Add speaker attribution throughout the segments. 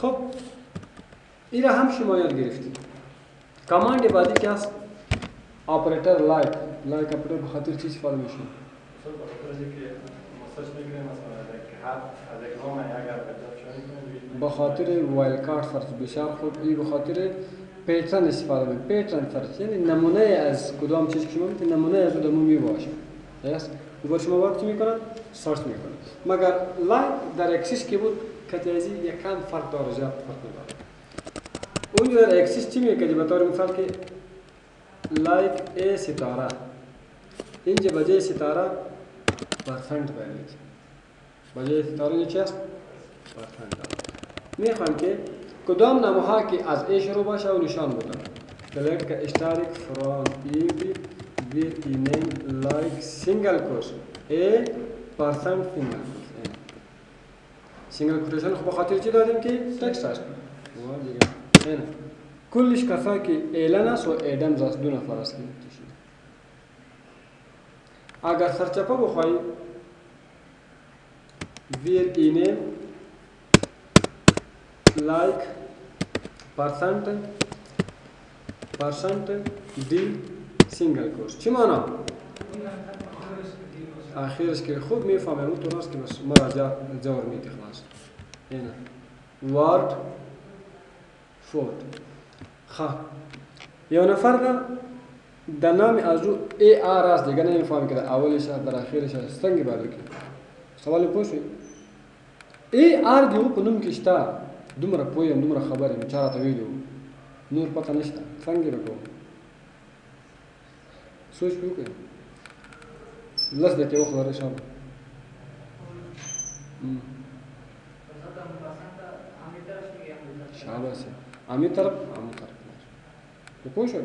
Speaker 1: خب این را هم شما یاد گرفتید. کماند بعدی که است آپریتر لایک آپریتر به خاطر چی استفاده میشه؟ به خاطر وایل کارت سرچ بسیار خوب. این به خاطر پیترن استفاده میشه. پیترن سرچ یعنی نمونه از کدام چیز که شما میتونید نمونه از اون می باشه. درست؟ و شما وقت میکنن سرچ میکنن. مگر لایک در اکسس کی بود کتیزی یک کم فرق داره، زیاد فرق نداره. اون در اکسس چی میگه که به طور مثال که لایک ا ستاره اینجا بجای ستاره پرسنت باید بجای ستاره چی است؟ پرسنت. میخوام که کدام نموها که از ا شروع باشه و نشان بدم. select که اشتراک from EMP with the name like single quote a percent single quotation خب خاطر چی دادیم که تکست است. دیگه نه کلش کسایی که اعلان است و ادم است، دو نفر است که اگر سرچپا بخواهیم ویر اینه لایک پرسنت دی سینگل کورس چی مانا؟ آخرش که خوب میفهمم اون طور است که بس مراجعه جور میتی خلاص اینه وارد فورد خواه یه نفر را در نام از رو ای آر است دیگه نمیفهمی که در اولش در آخرش سنگ باید بکنی. سوال پوشی ای آر دیو پنوم کشتا دومره پویم دومره خبریم چرا تویدو نور پتا نشتا سنگی بکو سوچ بکنی لس دکی وقت داره شام شاباسی امی طرف تو پوښه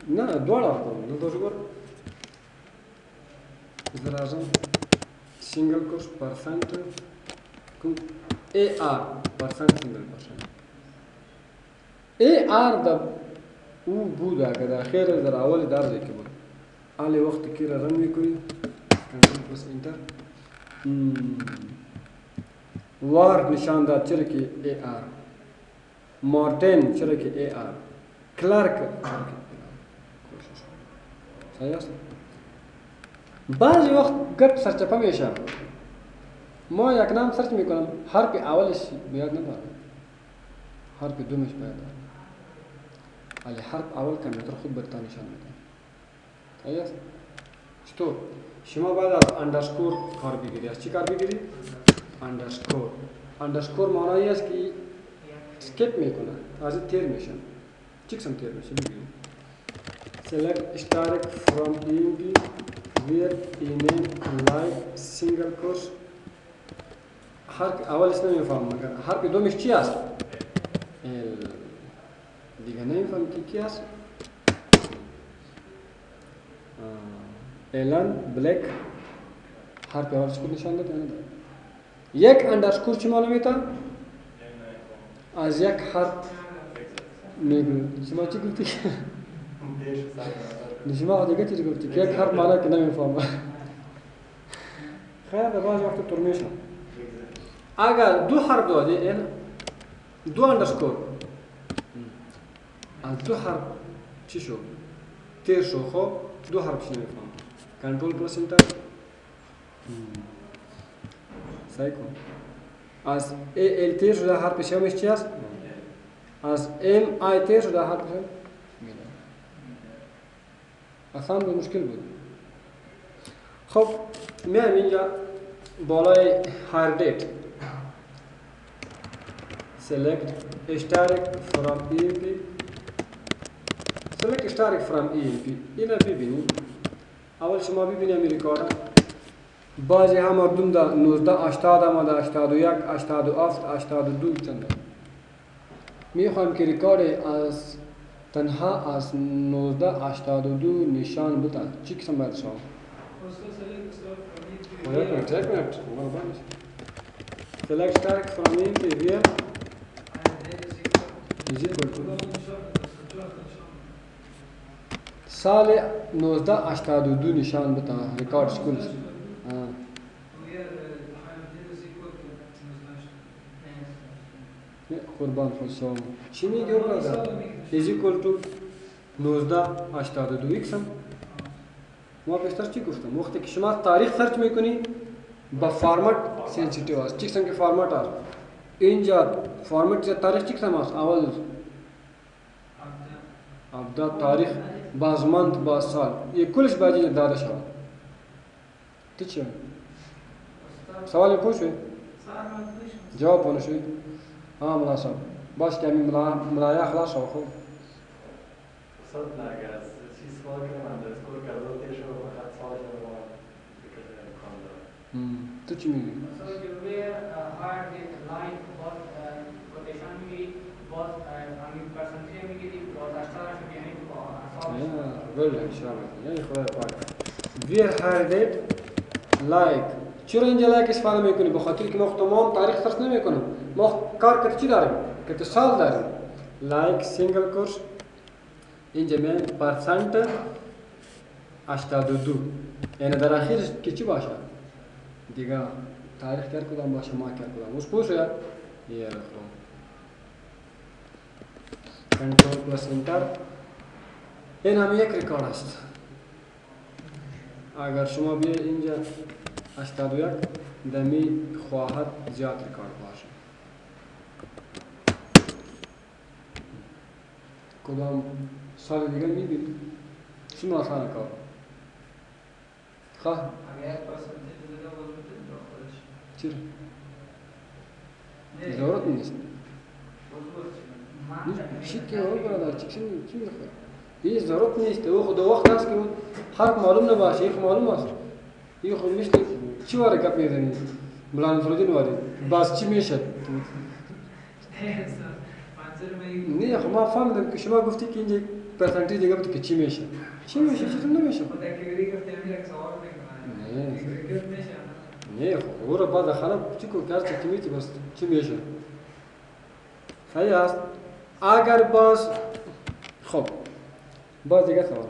Speaker 1: نه نه دوړه کوم نو وګور زه راځم سنگل کورس پرسنت کوم ای آر پرسنت سنگل پرسنت ای آر د او بوده که در خیر در اول درجه که بود آلی وقتی که را رن میکنی کنترل پس انتر وارد نشان داد چرا که ای آر مارتین چرا که ای آر کلارک صحیح است بعضی وقت گپ سرچپه میشه ما یک نام سرچ میکنم حرف اولش بیاد نداره حرف دومش بیاد داره ولی حرف اول کامپیوتر خود برتا نشان میده صحیح است چطور شما بعد از اندرسکور کار بگیری از چی کار بگیری اندرسکور معنی است که اسکیپ میکنه از تیر میشن چی قسم تیر میشه بگیری select اشتراک from EMP where email like single course حرف اولش نمیفهم مگر حرف دومش چی است دیگه نمیفهم کی است اعلان بلک حرف اولش خود نشان داده نه یک اندرسکور چی معلومیه از یک حرف میگو شما چی گفتی نشما دیگه چی گفتی که یک حرف معنی که نمیفهمم خیر در بعض وقت ترمیشن اگر دو حرف دادی این دو اندرسکور از دو حرف چی شو تیر شو خب دو حرف چی نمیفهم کنترل پلس انتر سعی کن از ال تیر شده حرف شمش چی است از ام آی تیر شده حرف شم اصلا به مشکل بود خب میایم اینجا بالای هایر دیت select اشتراک from EMP select اشتراک from EMP اینا ببینید اول شما ببینید امریکا بعضی هم مردم دا 19 80 آمده 81 87 82 چند میخوایم که ریکارد از تنها از 19 82 نشان بده چی قسم باید شما یک منت select اشتراک from EMP where سال 1982 نشان بده ریکارد سکولز قربان خود شما چی میگه برادر؟ is equal to 1982 x هم ما پیشتر چی گفتم وقتی که شما تاریخ سرچ میکنی با فرمت سنسیتیو است چی قسم که فرمت است اینجا فرمت تاریخ چی قسم است اول ابدا تاریخ بازمانت با سال یہ کلش باجی داده شد تو چی سوال پوچھوی جواب پوچھوی ها مناسب باش که همین ملایا خلاص شو خوب
Speaker 2: صد نگه از چیز سوال کنم اندرسکور کرده تیش رو خط سالش رو ما بکرده امکان داره
Speaker 1: تو چی میگی؟
Speaker 3: So you were hard with line was quotation میگی was همین percentage میگی was اشتراک شد یعنی
Speaker 1: very شامل یعنی خدا پاک ویر هردید لایک چرا اینجا لایک استفاده میکنی بخاطر که ما تمام تاریخ سرچ نمیکنم ما کار کرد چی داریم که سال داریم لایک سینگل کورس اینجا میان پرسنت 82 یعنی در اخیرش که چی باشه دیگه تاریخ کار کدام باشه ما کار کدام اس پوچھ یا یہ رکھو کنترل پلس انتر این هم یک ریکارد است اگر شما بیاید اینجا 81 دمی خواهد زیاد ریکارد باشه کدام سال دیگه میبینید شما آسان کار خواه چرا؟ ضرورت نیست شید که اون برادر چی میخواه این ضرورت نیست او خود وقت هست که حق معلوم نباشه این معلوم است این خود مثل چی واره گپ میزنی بلان فرودین واری باز چی میشه نه خب ما فهمیدم که شما گفتی که اینجا پرسنتیج دیگه بود که چی میشه چطور نمیشه نه خب او رو بعد خراب چی کو کرد چی میتی بس چی میشه صحیح است اگر باز خب باز دیگه سوال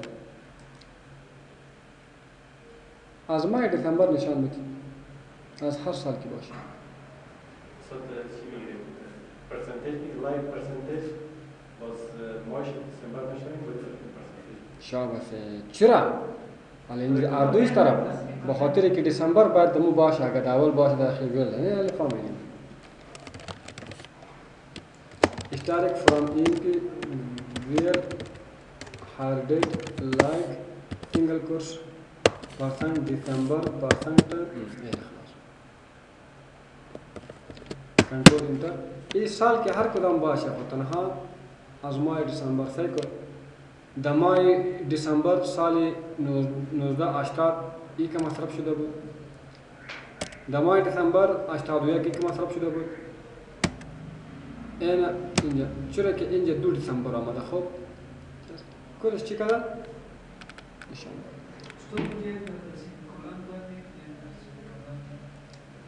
Speaker 1: از ماه دسامبر نشان میدی از هر سال که باشه
Speaker 2: صد چی میگه پرسنتیج میگه لایک پرسنتیج باز ماش دسامبر نشان میده
Speaker 1: شابه چرا حالا اینجا اردویش طرف به خاطر که دسامبر باید دمو باشه اگر اول باشه داخل گل نه حالا فهمیدیم اشتراک from ink where harded like single course percent December percent خلاص کنترل انتر این سال که هر کدام باشه خود تنها از ماه دسامبر سیکل در ماه دسامبر سال 1980 ای که مصرف شده بود در ماه دسامبر 81 که مصرف شده بود اینجا چرا که اینجا 2 دسامبر آمده خب کلش چی کرده؟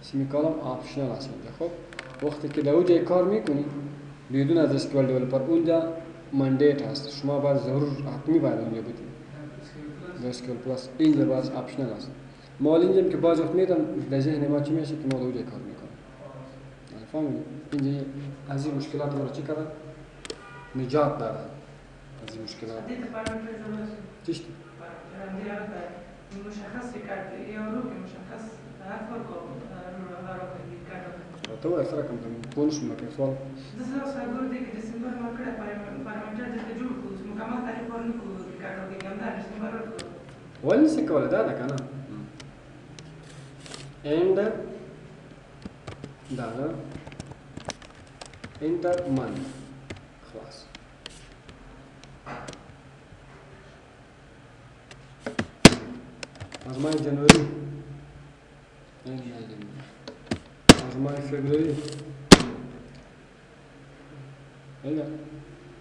Speaker 1: سیمیکالم آپشنال است اینجا خب وقتی که در اونجا کار میکنی بدون از اسکیول دیولپر اونجا مندیت هست شما باید ضرور حتمی باید اونجا بودید در اسکیول پلاس اینجا باز آپشنال است مال اینجا که باز وقت میدم در ذهن ما چی میشه که ما در اونجا کار میکنم فهمیدید اینجا از این مشکلات رو چی کرده نجات داره از این مشکلات چیش
Speaker 3: مشخص کرد یا رو که مشخص هر فرق
Speaker 1: تو اکثر کم کنیم بونش میکنیم سوال
Speaker 3: دسته ساگور دیگه دسامبر مارکت پارامتر دسته جور کوز مکمل تاریخ ورن کو ریکارد دیگه هم دار دسامبر رو
Speaker 1: ولی سکوله داده کنه and داده enter month خلاص از ماه جنوری از ماه فبروری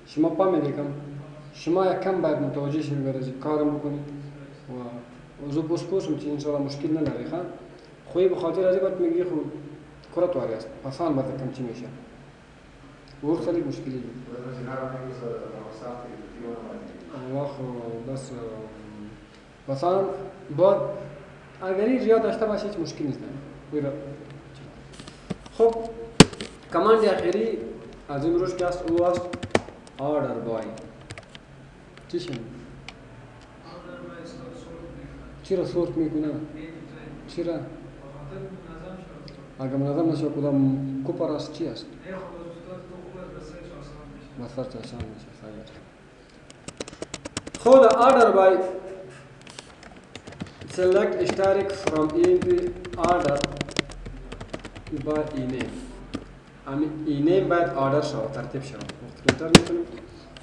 Speaker 1: شما پامیدیکم شما یکم باید متوجه شید برای کارم بکنید و زو پوسم چی انشاءالله مشکل نداره خان خوی بخاطر از این میگی خو کرات واری است پسان باید کم چی میشه و خیلی مشکلی بود خو بس پسان باید اگر این ریا داشته باشه هیچ مشکل نیست خب کماند اخیری از این روش که است او است آردر بای. چی شد؟ چرا سورت میکنه؟ چرا؟ اگر منظم نشه کدام کوپر است چی است؟ بسر چشم میشه صحیح. خود order by select static from EMP order by e-name. امی e-name باید order شود ترتیب شود. وقتی که میکنیم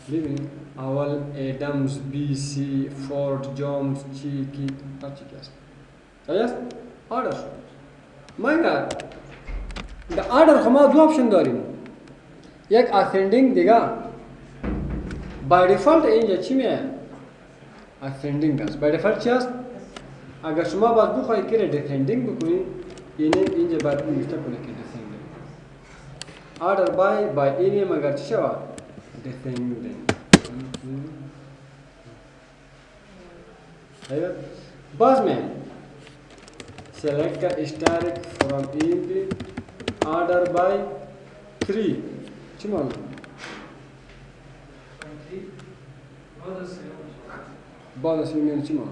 Speaker 1: ببینیم اول ادمز بی سی فورد جامز چی کی هر چی است. صحیح است؟ order شد. مگر در order خما دو آپشن داریم. یک ascending دیگه. by default اینجا چی میاد؟ ascending است. by default چی است؟ اگر شما باز بخواهید که descending بکنید اینجا باید میفته کنه که descending. order by اینیم اگر چی شود؟ descending. باز میں select static from EMP order by 3 چی معنی؟ بعد از این چی معنی؟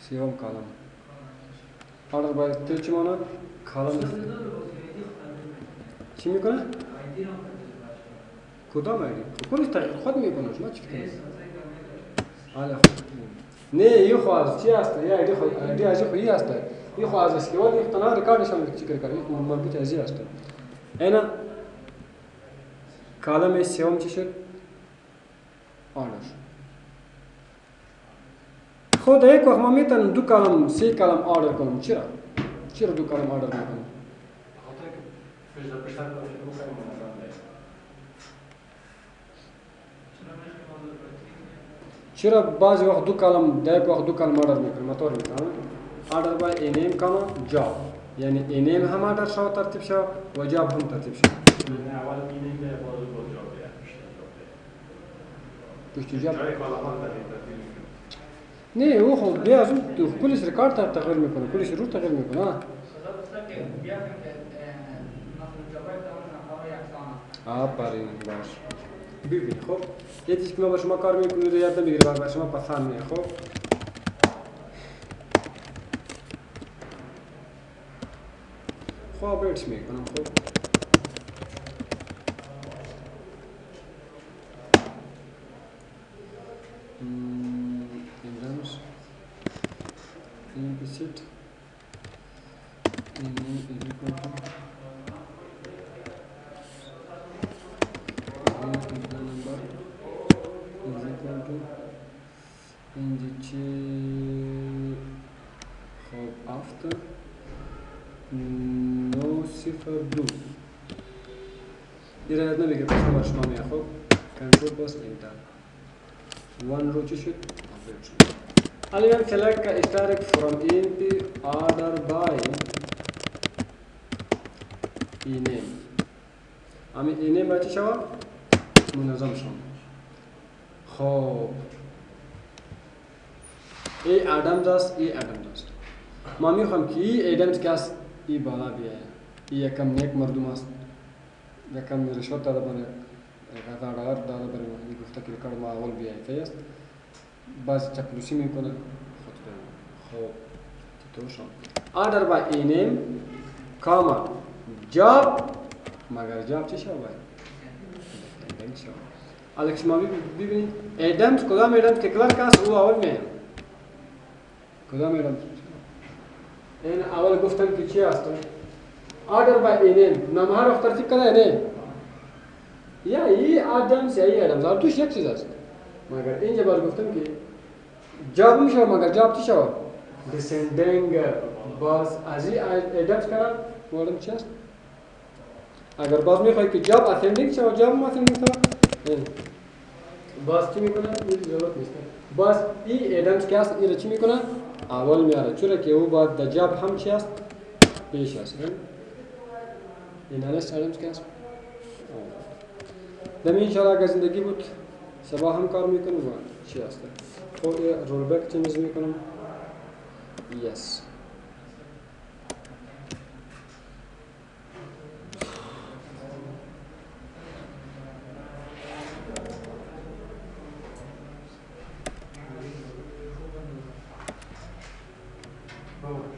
Speaker 1: سیوم کالم order by 3 چی معنی؟ کالم چی میکنه؟ کدام ایدی؟ کلش خود میکنه شما چی کنید؟ نه یه خواهد چی هست؟ یه ایدی خواهی هست یه خواهد است که ولی تنها ریکاردش هم چی کرد یه مربوط ازی هست اینا کالم سیوم چی شد؟ آنش خود یک وقت ما میتونم دو کالم سی کالم آردر کنم چرا دو کالم آردر میکنم؟ چرا بعضی وقت دو کالم یک وقت دو کالم آردر میکنم مطور میکنم آردر با اینیم کاما جاب یعنی اینیم هم آردر شو ترتیب شو و جاب هم ترتیب شو
Speaker 2: اول اینیم به باز با جاب
Speaker 1: پشت جاب نه او خود بیا از تو کلیش ریکارد تغییر میکنه کلیش رو تغییر میکنه آفرین باش ببین خب یه چیزی که ما با شما کار میکنیم رو یاد نمیگیره برای شما پسند میه خب خب بیٹس میکنم خب اینجامش این بیسیت این ایدی کنم اینجا خب after no صفر دو یه رایت نمیگه پس نمار شما میه خب کنترل باست اینتر وان رو چی شد؟ حالی من select که static from EMP order by e-name امی e-name باید چی شود؟ منظم شما خب ای ادمز است ای ادمز است ما میخوام که ای ادمز که است ای بالا بیاید ای یکم نیک مردم است یکم رشوت داده بره $1000 داده بره ای گفته که ریکارد ما اول بیاید که است باز چپلوسی میکنه خب تو شما order by e-name کاما جاب مگر جاب چی شو باید حالا شما ببینید ادمز کدام ادمز که کلرک است او اول میاید کدام ادمز این اول گفتم که چی هست order by e-name نام هر وقت ترتیب کنه نه یا ای ادمز یا ای ادمز هر دوش یک چیز است مگر اینجا باز گفتم که جاب میشه مگر جاب چی شود descending باز از این ادمز کنن مولم چی است اگر باز میخوای که جاب ascending شود جاب ما ascending شود باز چی میکنه این ضرورت نیست باز ای ادمز که است این چی میکنه اول میاره چرا که او باید در جاب هم چی است پیش است این انست ادمز که است دمی انشاءالله اگر زندگی بود صبح هم کار میکنم و چی است خب رول بک چیز میکنم یس
Speaker 2: Oh.